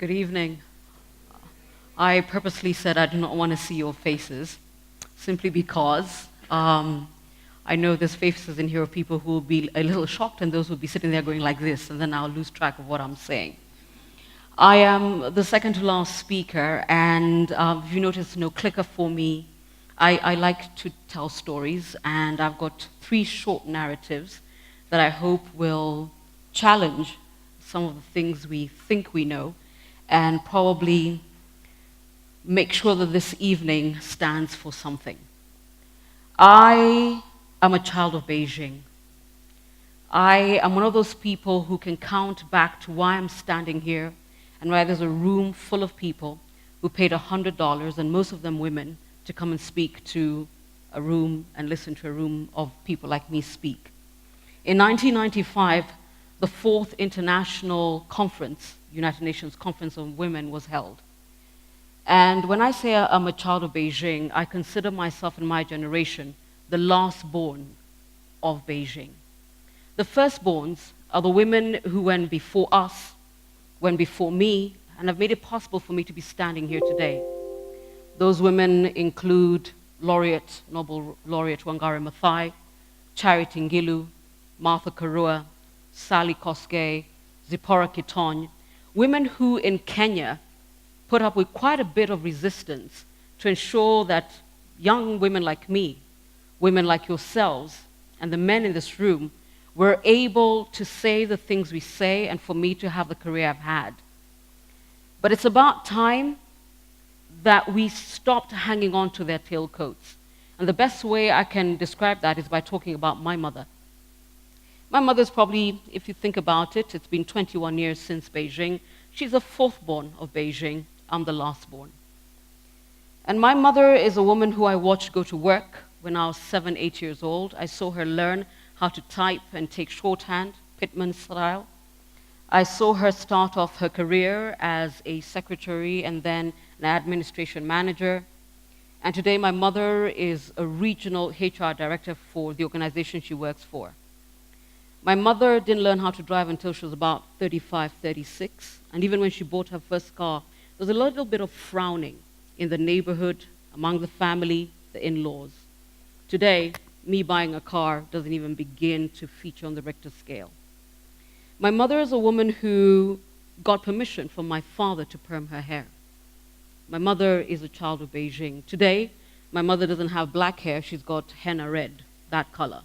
Good evening. I purposely said I do not want to see your faces, simply because I know there's faces in here of people who will be a little shocked, and those will be sitting there going like this, and then I'll lose track of what I'm saying. I am the second to last speaker, and if you notice, no clicker for me. I like to tell stories, and I've got 3 short narratives that I hope will challenge some of the things we think we know, and probably make sure that this evening stands for something. I am a child of Beijing. I am one of those people who can count back to why I'm standing here and why there's a room full of people who paid $100, and most of them women, to come and speak to a room and listen to a room of people like me speak. In 1995, the 4th International Conference, United Nations Conference on Women, was held. And when I say I'm a child of Beijing, I consider myself and my generation the last born of Beijing. The firstborns are the women who went before us, went before me, and have made it possible for me to be standing here today. Those women include Nobel laureate Wangari Maathai, Charity Ngilu, Martha Karua, Sally Kosgei, Zipporah Kitony, women who in Kenya put up with quite a bit of resistance to ensure that young women like me, women like yourselves, and the men in this room were able to say the things we say and for me to have the career I've had. But it's about time that we stopped hanging on to their tailcoats. And the best way I can describe that is by talking about my mother. My mother's probably, if you think about it, it's been 21 years since Beijing. She's the 4th born of Beijing. I'm the last born. And my mother is a woman who I watched go to work when I was 7, 8 years old. I saw her learn how to type and take shorthand, Pitman style. I saw her start off her career as a secretary and then an administration manager. And today my mother is a regional HR director for the organization she works for. My mother didn't learn how to drive until she was about 35, 36. And even when she bought her first car, there was a little bit of frowning in the neighborhood, among the family, the in-laws. Today, me buying a car doesn't even begin to feature on the Richter scale. My mother is a woman who got permission from my father to perm her hair. My mother is a child of Beijing. Today, my mother doesn't have black hair, she's got henna red, that color.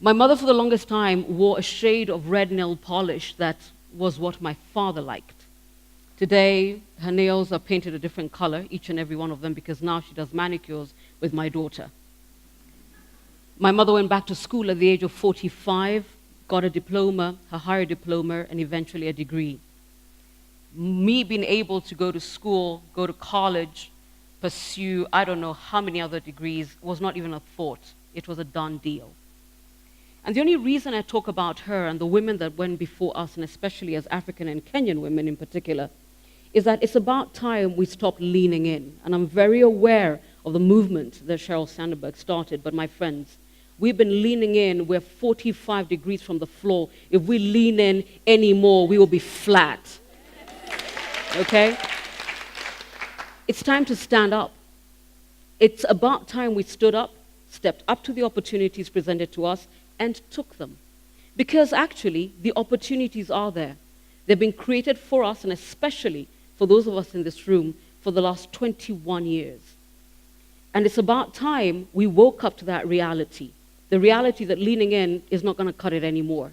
My mother, for the longest time, wore a shade of red nail polish that was what my father liked. Today, her nails are painted a different color, each and every one of them, because now she does manicures with my daughter. My mother went back to school at the age of 45, got a diploma, a higher diploma, and eventually a degree. Me being able to go to school, go to college, pursue I don't know how many other degrees was not even a thought. It was a done deal. And the only reason I talk about her and the women that went before us, and especially as African and Kenyan women in particular, is that it's about time we stop leaning in. And I'm very aware of the movement that Sheryl Sandberg started, but my friends, we've been leaning in. We're 45 degrees from the floor. If we lean in anymore, we will be flat. Okay? It's time to stand up. It's about time we stood up, stepped up to the opportunities presented to us, and took them. Because actually, the opportunities are there. They've been created for us, and especially for those of us in this room, for the last 21 years. And it's about time we woke up to that reality. The reality that leaning in is not going to cut it anymore.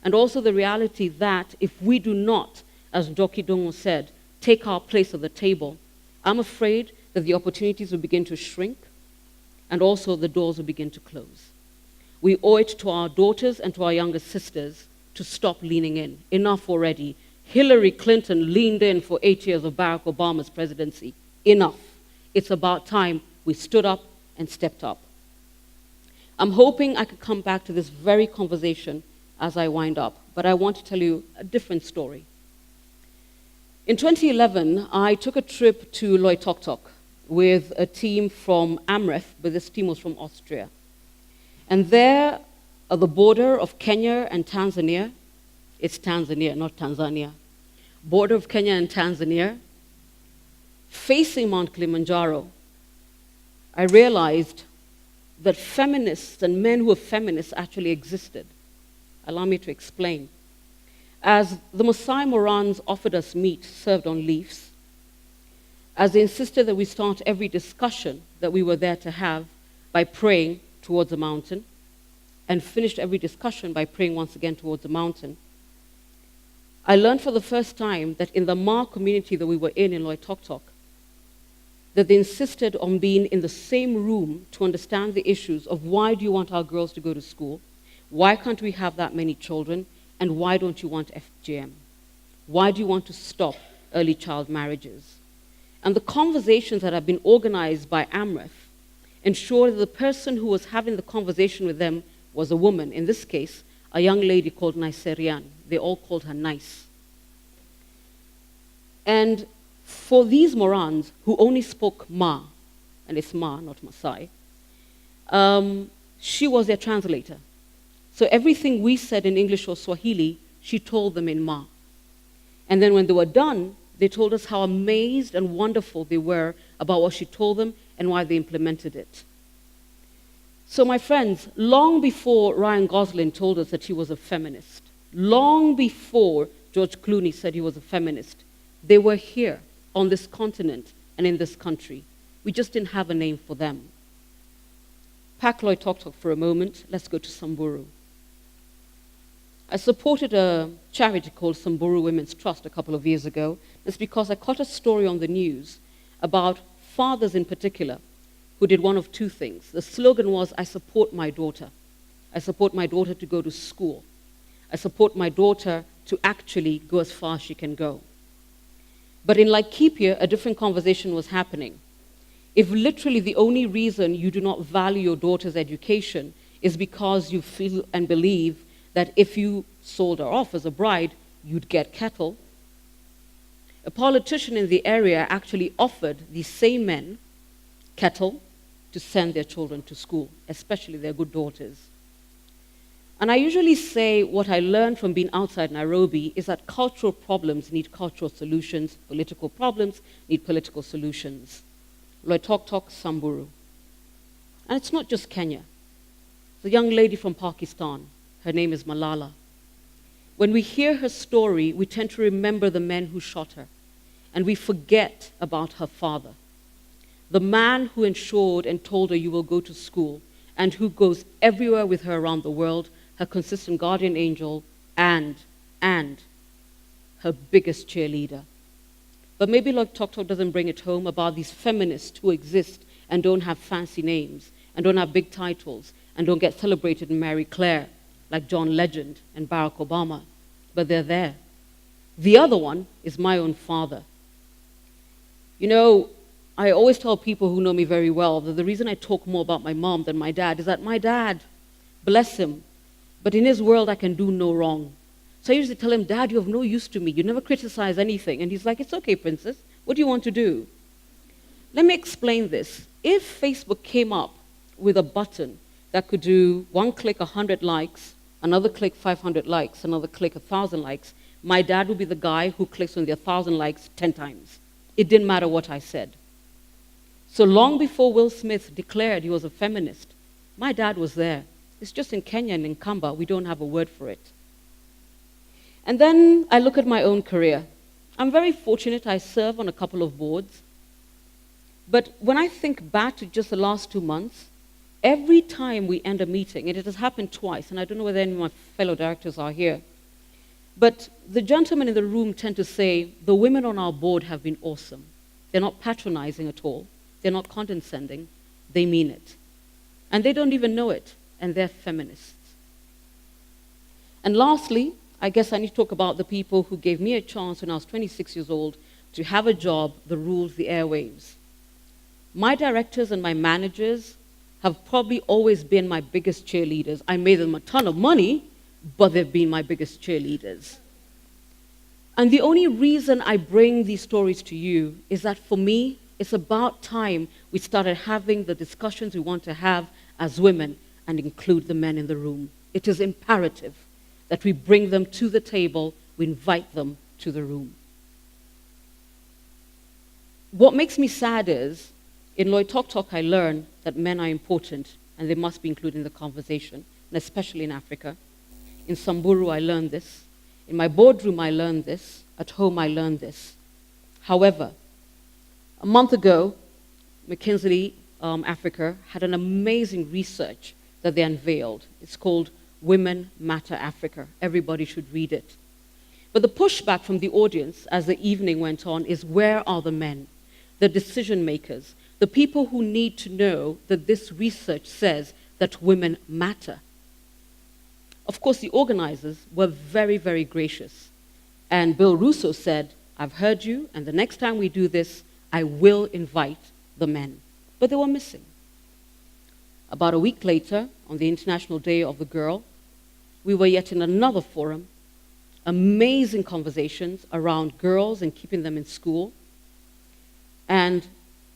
And also the reality that if we do not, as Njoki Dongo said, take our place at the table, I'm afraid that the opportunities will begin to shrink, and also the doors will begin to close. We owe it to our daughters and to our younger sisters to stop leaning in. Enough already. Hillary Clinton leaned in for 8 years of Barack Obama's presidency. Enough. It's about time we stood up and stepped up. I'm hoping I could come back to this very conversation as I wind up, but I want to tell you a different story. In 2011, I took a trip to Loitoktok with a team from AMREF, but this team was from Austria. And there, at the border of Kenya and Tanzania, it's Tanzania, not Tanzania, border of Kenya and Tanzania, facing Mount Kilimanjaro, I realized that feminists and men who were feminists actually existed. Allow me to explain. As the Maasai Morans offered us meat served on leaves, as they insisted that we start every discussion that we were there to have by praying towards a mountain, and finished every discussion by praying once again towards the mountain, I learned for the first time that in the Ma community that we were in Loitoktok, that they insisted on being in the same room to understand the issues of why do you want our girls to go to school, why can't we have that many children, and why don't you want FGM? Why do you want to stop early child marriages? And the conversations that have been organized by AMREF ensured that the person who was having the conversation with them was a woman, in this case, a young lady called Naiserian. They all called her Nice. And for these Morans who only spoke Ma, and it's Ma, not Maasai, she was their translator. So everything we said in English or Swahili, she told them in Ma. And then when they were done, they told us how amazed and wonderful they were about what she told them and why they implemented it. So my friends, long before Ryan Gosling told us that he was a feminist, long before George Clooney said he was a feminist, they were here on this continent and in this country. We just didn't have a name for them. Pack Loitoktok for a moment. Let's go to Samburu. I supported a charity called Samburu Women's Trust a couple of years ago. It's because I caught a story on the news about fathers in particular who did one of two things. The slogan was, I support my daughter. I support my daughter to go to school. I support my daughter to actually go as far as she can go. But in Laikipia, a different conversation was happening. If literally the only reason you do not value your daughter's education is because you feel and believe that if you sold her off as a bride, you'd get cattle, a politician in the area actually offered these same men cattle to send their children to school, especially their good daughters. And I usually say what I learned from being outside Nairobi is that cultural problems need cultural solutions, political problems need political solutions. Loitoktok, Samburu. And it's not just Kenya. The young lady from Pakistan, her name is Malala. When we hear her story, we tend to remember the men who shot her, and we forget about her father. The man who ensured and told her you will go to school, and who goes everywhere with her around the world, her consistent guardian angel, and her biggest cheerleader. But maybe Loitoktok doesn't bring it home about these feminists who exist and don't have fancy names, and don't have big titles, and don't get celebrated in Marie Claire, like John Legend and Barack Obama, but they're there. The other one is my own father. You know, I always tell people who know me very well that the reason I talk more about my mom than my dad is that my dad, bless him, but in his world I can do no wrong. So I usually tell him, Dad, you have no use to me. You never criticize anything. And he's like, it's okay, princess. What do you want to do? Let me explain this. If Facebook came up with a button that could do one click 100 likes, another click 500 likes, another click 1,000 likes, my dad would be the guy who clicks on the 1,000 likes 10 times. It didn't matter what I said. So long before Will Smith declared he was a feminist, my dad was there. It's just in Kenya and in Kamba, we don't have a word for it. And then I look at my own career. I'm very fortunate I serve on a couple of boards. But when I think back to just the last 2 months, every time we end a meeting, and it has happened twice, and I don't know whether any of my fellow directors are here, but the gentlemen in the room tend to say, the women on our board have been awesome. They're not patronizing at all. They're not condescending. They mean it. And they don't even know it, and they're feminists. And lastly, I guess I need to talk about the people who gave me a chance when I was 26 years old to have a job that rules the airwaves. My directors and my managers have probably always been my biggest cheerleaders. I made them a ton of money, but they've been my biggest cheerleaders. And the only reason I bring these stories to you is that for me, it's about time we started having the discussions we want to have as women and include the men in the room. It is imperative that we bring them to the table, we invite them to the room. what makes me sad is, in Lloyd Talk I learned that men are important and they must be included in the conversation, and especially in Africa. In Samburu, I learned this. In my boardroom, I learned this. At home, I learned this. However, a month ago, McKinsey Africa had an amazing research that they unveiled. It's called Women Matter Africa. Everybody should read it. But the pushback from the audience as the evening went on is, where are the men, the decision makers, the people who need to know that this research says that women matter? Of course, the organizers were very, very gracious. And Bill Russo said, I've heard you, and the next time we do this, I will invite the men. But they were missing. About a week later, on the International Day of the Girl, we were yet in another forum, amazing conversations around girls and keeping them in school. And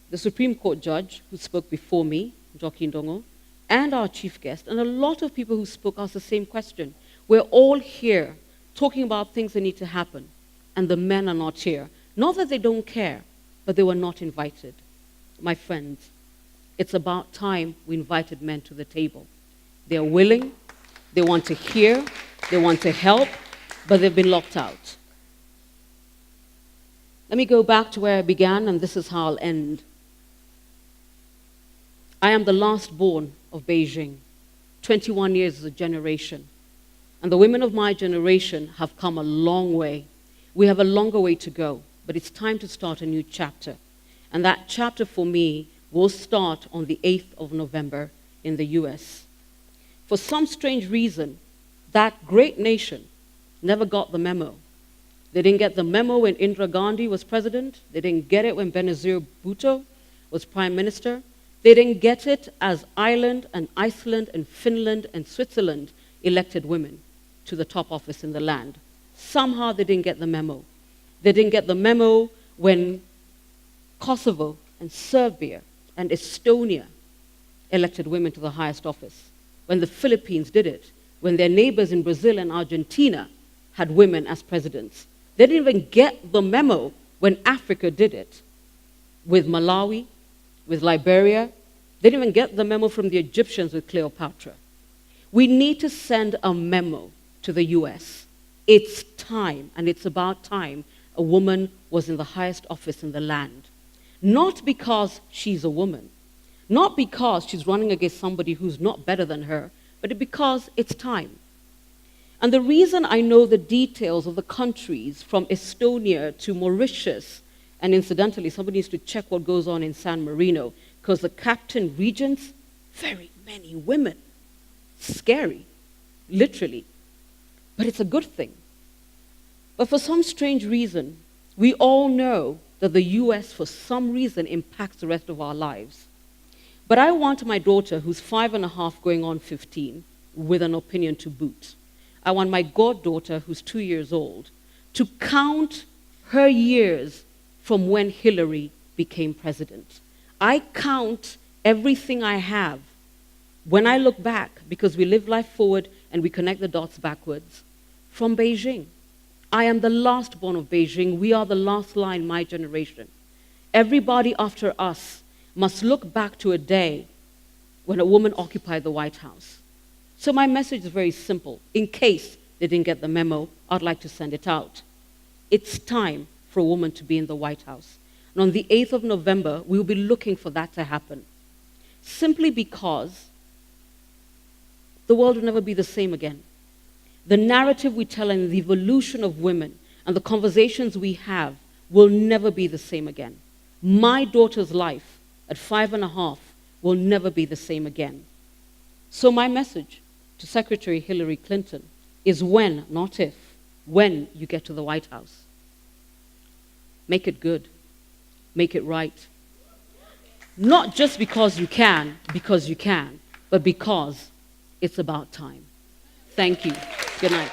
the Supreme Court judge who spoke before me, Joki Ndongo, and our chief guest, and a lot of people who spoke asked the same question. We're all here talking about things that need to happen, and the men are not here. Not that they don't care, but they were not invited. My friends, it's about time we invited men to the table. They're willing, they want to hear, they want to help, but they've been locked out. Let me go back to where I began, and this is how I'll end. I am the last born of Beijing. 21 years is a generation. And the women of my generation have come a long way. We have a longer way to go, but it's time to start a new chapter. And that chapter for me will start on the 8th of November in the US. For some strange reason, that great nation never got the memo. They didn't get the memo when Indira Gandhi was president. They didn't get it when Benazir Bhutto was prime minister. They didn't get it as Ireland and Iceland and Finland and Switzerland elected women to the top office in the land. Somehow they didn't get the memo. They didn't get the memo when Kosovo and Serbia and Estonia elected women to the highest office. When the Philippines did it. When their neighbors in Brazil and Argentina had women as presidents. They didn't even get the memo when Africa did it. With Malawi, with Liberia. They didn't even get the memo from the Egyptians with Cleopatra. We need to send a memo to the US. It's time, and it's about time, a woman was in the highest office in the land. Not because she's a woman, not because she's running against somebody who's not better than her, but because it's time. And the reason I know the details of the countries from Estonia to Mauritius, and incidentally, somebody needs to check what goes on in San Marino, because the captain regents, very many women. Scary, literally. But it's a good thing. But for some strange reason, we all know that the US, for some reason, impacts the rest of our lives. But I want my daughter, who's 5.5 going on 15, with an opinion to boot. I want my goddaughter, who's 2 years old, to count her years from when Hillary became president. I count everything I have when I look back, because we live life forward and we connect the dots backwards, from Beijing. I am the last born of Beijing. We are the last line, my generation. Everybody after us must look back to a day when a woman occupied the White House. So my message is very simple. In case they didn't get the memo, I'd like to send it out. It's time for a woman to be in the White House. And on the 8th of November, we will be looking for that to happen. Simply because the world will never be the same again. The narrative we tell and the evolution of women and the conversations we have will never be the same again. My daughter's life at 5.5 will never be the same again. So my message to Secretary Hillary Clinton is when, not if, when you get to the White House. Make it good. Make it right. Not just because you can, but because it's about time. Thank you. Good night.